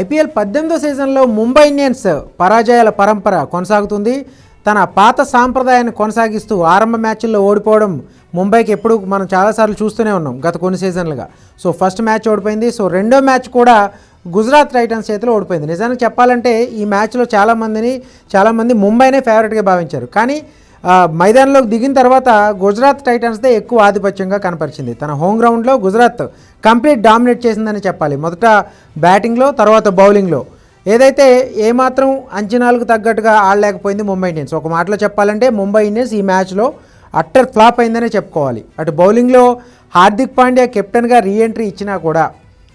IPL 18వ సీజన్లో Mumbai Indians పరాజయాల పరంపర కొనసాగుతుంది. తన పాత సాంప్రదాయాన్ని కొనసాగిస్తూ ఆరంభ మ్యాచ్ల్లో ఓడిపోవడం ముంబైకి ఎప్పుడు మనం చాలాసార్లు చూస్తూనే ఉన్నాం గత కొన్ని సీజన్లుగా. సో ఫస్ట్ మ్యాచ్ ఓడిపోయింది. సో రెండో మ్యాచ్ కూడా గుజరాత్ టైటన్స్ చేతిలో ఓడిపోయింది. నిజానికి చెప్పాలంటే ఈ మ్యాచ్లో చాలామంది ముంబైనే ఫేవరెట్గా భావించారు. కానీ మైదానంలోకి దిగిన తర్వాత గుజరాత్ టైటన్స్దే ఎక్కువ ఆధిపత్యంగా కనపరిచింది. తన హోమ్ గ్రౌండ్లో గుజరాత్ కంప్లీట్ డామినేట్ చేసిందని చెప్పాలి. మొదట బ్యాటింగ్లో, తర్వాత బౌలింగ్లో ఏదైతే ఏమాత్రం అంచనాలకు తగ్గట్టుగా ఆడలేకపోయింది ముంబై ఇండియన్స్. ఒక మాటలో చెప్పాలంటే ముంబై ఇండియన్స్ ఈ మ్యాచ్లో అట్టర్ ఫ్లాప్ అయిందనే చెప్పుకోవాలి. అటు బౌలింగ్లో హార్దిక్ పాండ్యా కెప్టెన్గా రీఎంట్రీ ఇచ్చినా కూడా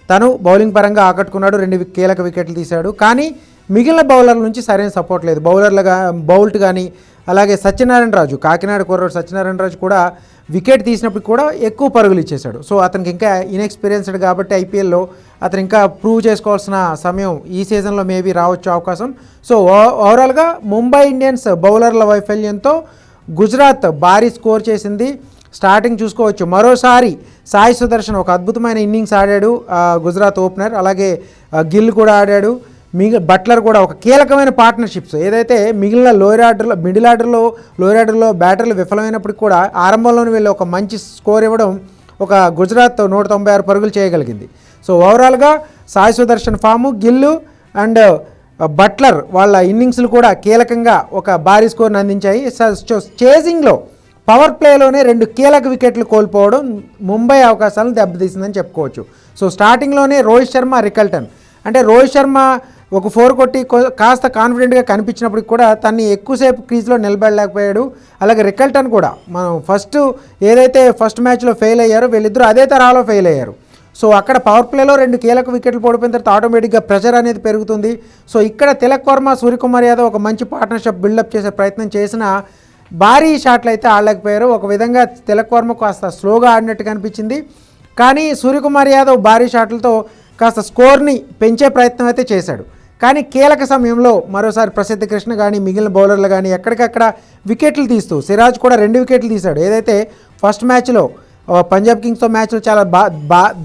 తను బౌలింగ్ పరంగా ఆకట్టుకున్నాడు, 2 కీలక వికెట్లు తీశాడు. కానీ మిగిలిన బౌలర్ల నుంచి సరైన సపోర్ట్ లేదు. బౌల్ట్ కానీ అలాగే సత్యనారాయణ రాజు, కాకినాడ కుర్రాడు సత్యనారాయణ రాజు కూడా వికెట్ తీసినప్పుడు కూడా ఎక్కువ పరుగులు ఇచ్చేశాడు. సో అతనికి ఇంకా ఇన్ఎక్స్పీరియన్స్డ్ కాబట్టి ఐపీఎల్లో అతను ఇంకా ప్రూవ్ చేసుకోవాల్సిన సమయం ఈ సీజన్లో మేబీ రావచ్చు అవకాశం. సో ఓవరాల్గా ముంబై ఇండియన్స్ బౌలర్ల వైఫల్యంతో గుజరాత్ భారీ స్కోర్ చేసింది. స్టార్టింగ్ చూసుకోవచ్చు, మరోసారి సాయి సుదర్శన్ ఒక అద్భుతమైన ఇన్నింగ్స్ ఆడాడు గుజరాత్ ఓపెనర్. అలాగే గిల్ కూడా ఆడాడు. బట్లర్ కూడా ఒక కీలకమైన పార్ట్నర్షిప్స్ ఏదైతే మిగిలిన మిడిల్ ఆర్డర్లో బ్యాటర్లు విఫలమైనప్పటికీ కూడా ఆరంభంలోనే వీళ్ళు ఒక మంచి స్కోర్ ఇవ్వడం ఒక గుజరాత్ 196 పరుగులు చేయగలిగింది. సో ఓవరాల్గా Sai Sudharsan form, Gill and Buttler వాళ్ళ ఇన్నింగ్స్లు కూడా కీలకంగా ఒక భారీ స్కోర్ని అందించాయి. చేసింగ్లో పవర్ ప్లేలోనే 2 కీలక వికెట్లు కోల్పోవడం ముంబై అవకాశాలను దెబ్బతీసిందని చెప్పుకోవచ్చు. సో స్టార్టింగ్లోనే రోహిత్ శర్మ, రికల్టన్ అంటే రోహిత్ శర్మ ఒక 4 కొట్టి కాస్త కాన్ఫిడెంట్గా కనిపించినప్పటికి కూడా తన్ని ఎక్కువసేపు క్రీజ్లో నిలబడలేకపోయాడు. అలాగే రికల్టన్ కూడా మనం ఫస్ట్ మ్యాచ్లో ఫెయిల్ అయ్యారు, వీళ్ళిద్దరూ అదే తరహాలో ఫెయిల్ అయ్యారు. సో అక్కడ పవర్ ప్లేలో 2 కీలక వికెట్లు పడిపోయిన తర్వాత ఆటోమేటిక్గా ప్రెషర్ అనేది పెరుగుతుంది. సో ఇక్కడ తిలక్ వర్మ, సూర్యకుమార్ యాదవ్ ఒక మంచి పార్ట్నర్షిప్ బిల్డప్ చేసే ప్రయత్నం చేసినా భారీ షాట్లు అయితే ఆడలేకపోయారు. ఒక విధంగా తిలక్ వర్మ కాస్త స్లోగా ఆడినట్టు కనిపించింది. కానీ సూర్యకుమార్ యాదవ్ భారీ షాట్లతో కాస్త స్కోర్ని పెంచే ప్రయత్నం అయితే చేశాడు. కానీ కీలక సమయంలో మరోసారి ప్రసిద్ధ కృష్ణ కానీ మిగిలిన బౌలర్లు కానీ ఎక్కడికక్కడ వికెట్లు తీస్తూ సిరాజ్ కూడా 2 వికెట్లు తీశాడు. ఏదైతే ఫస్ట్ మ్యాచ్లో పంజాబ్ కింగ్స్తో మ్యాచ్లో చాలా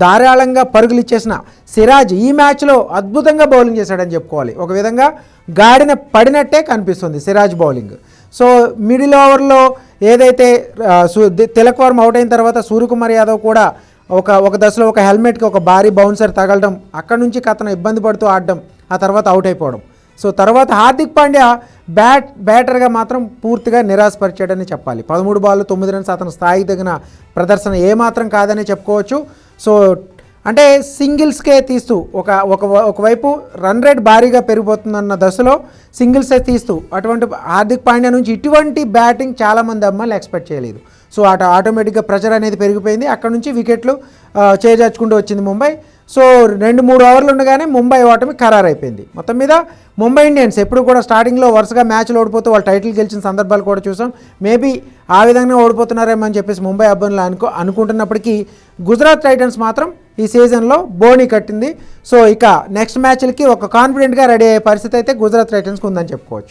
ధారాళంగా పరుగులు ఇచ్చేసిన సిరాజ్ ఈ మ్యాచ్లో అద్భుతంగా బౌలింగ్ చేశాడని చెప్పుకోవాలి. ఒక విధంగా గాడిన పడినట్టే కనిపిస్తుంది సిరాజ్ బౌలింగ్. సో మిడిల్ ఓవర్లో ఏదైతే తిలక్ వర్మ అవుట్ అయిన తర్వాత సూర్యకుమార్ యాదవ్ కూడా ఒక దశలో ఒక హెల్మెట్కి ఒక భారీ బౌన్సర్ తగలడం, అక్కడి నుంచి అతను ఇబ్బంది పడుతూ ఆడడం, ఆ తర్వాత అవుట్ అయిపోవడం. సో తర్వాత హార్దిక్ పాండ్యా బ్యాటర్గా మాత్రం పూర్తిగా నిరాశపరిచాడని చెప్పాలి. 13 బాల్ 9 రన్స్ అతని స్థాయికి తగిన ప్రదర్శన ఏమాత్రం కాదని చెప్పుకోవచ్చు. సో అంటే సింగిల్స్కే తీస్తూ ఒకవైపు రన్ రేట్ భారీగా పెరిగిపోతుందన్న దశలో సింగిల్సే తీస్తూ అటువంటి హార్దిక్ పాండ్యా నుంచి ఇటువంటి బ్యాటింగ్ చాలామంది అమ్మాయిలు ఎక్స్పెక్ట్ చేయలేదు. సో ఆటోమేటిక్గా ప్రెషర్ అనేది పెరిగిపోయింది. అక్కడ నుంచి వికెట్లు చేజార్చుకుంటూ వచ్చింది ముంబై. సో 2-3 ఓవర్లు ఉండగానే ముంబై ఓటమి ఖరారైపోయింది. మొత్తం మీద ముంబై ఇండియన్స్ ఎప్పుడు కూడా స్టార్టింగ్లో వరుసగా మ్యాచ్లు ఓడిపోతూ వాళ్ళు టైటిల్ గెలిచిన సందర్భాలు కూడా చూసాం. మేబీ ఆ విధంగా ఓడిపోతున్నారేమో అని చెప్పేసి ముంబై అభిమానులు అనుకుంటున్నప్పటికీ గుజరాత్ టైటన్స్ మాత్రం ఈ సీజన్లో బోణీ కట్టింది. సో ఇక నెక్స్ట్ మ్యాచ్లకి ఒక కాన్ఫిడెంట్గా రెడీ అయ్యే పరిస్థితి అయితే గుజరాత్ టైటన్స్కి ఉందని చెప్పుకోవచ్చు.